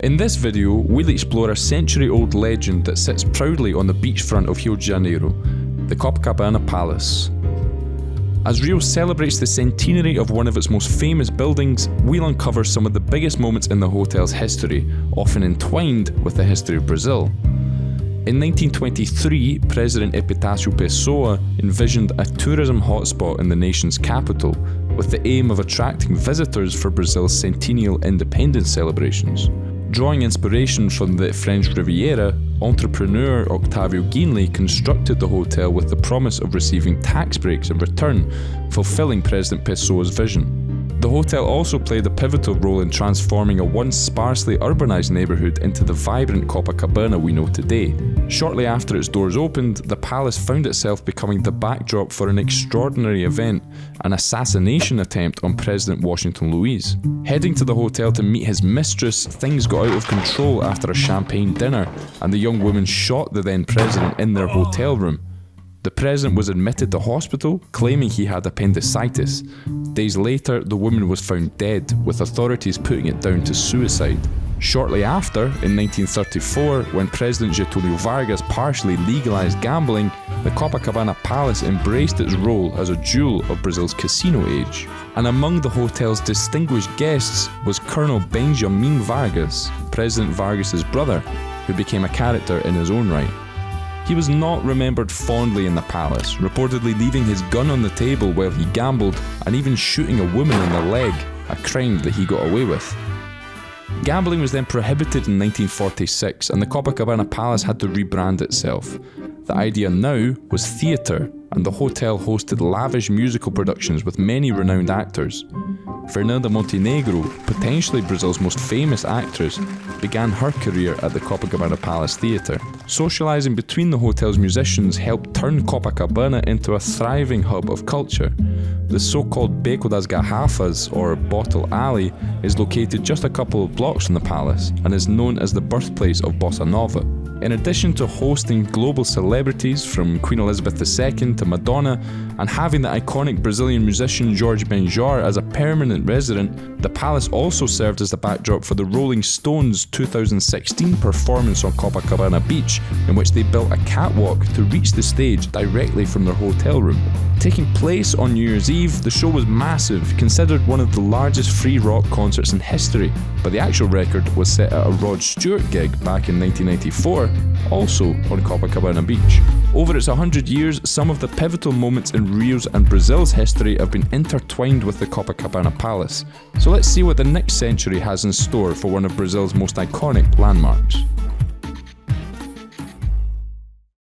In this video, we'll explore a century-old legend that sits proudly on the beachfront of Rio de Janeiro, the Copacabana Palace. As Rio celebrates the centenary of one of its most famous buildings, we'll uncover some of the biggest moments in the hotel's history, often entwined with the history of Brazil. In 1923, President Epitácio Pessoa envisioned a tourism hotspot in the nation's capital, with the aim of attracting visitors for Brazil's centennial independence celebrations. Drawing inspiration from the French Riviera, entrepreneur Octavio Guinle constructed the hotel with the promise of receiving tax breaks in return, fulfilling President Pessoa's vision. The hotel also played a pivotal role in transforming a once sparsely urbanized neighborhood into the vibrant Copacabana we know today. Shortly after its doors opened, the palace found itself becoming the backdrop for an extraordinary event, an assassination attempt on President Washington Luiz. Heading to the hotel to meet his mistress, things got out of control after a champagne dinner, and the young woman shot the then president in their hotel room. The president was admitted to hospital, claiming he had appendicitis. Days later, the woman was found dead, with authorities putting it down to suicide. Shortly after, in 1934, when President Getúlio Vargas partially legalized gambling, the Copacabana Palace embraced its role as a jewel of Brazil's casino age. And among the hotel's distinguished guests was Colonel Benjamin Vargas, President Vargas's brother, who became a character in his own right. He was not remembered fondly in the palace, reportedly leaving his gun on the table while he gambled and even shooting a woman in the leg, a crime that he got away with. Gambling was then prohibited in 1946 and the Copacabana Palace had to rebrand itself. The idea now was theatre, and the hotel hosted lavish musical productions with many renowned actors. Fernanda Montenegro, potentially Brazil's most famous actress, began her career at the Copacabana Palace Theatre. Socialising between the hotel's musicians helped turn Copacabana into a thriving hub of culture. The so-called Beco das Garrafas, or Bottle Alley, is located just a couple of blocks from the palace and is known as the birthplace of Bossa Nova. In addition to hosting global celebrities from Queen Elizabeth II to Madonna, and having the iconic Brazilian musician Jorge Benjor as a permanent resident, the palace also served as the backdrop for the Rolling Stones' 2016 performance on Copacabana Beach, in which they built a catwalk to reach the stage directly from their hotel room. Taking place on New Year's Eve, the show was massive, considered one of the largest free rock concerts in history, but the actual record was set at a Rod Stewart gig back in 1994, also on Copacabana Beach. Over its 100 years, some of the pivotal moments in Rio's and Brazil's history have been intertwined with the Copacabana Palace. So let's see what the next century has in store for one of Brazil's most iconic landmarks.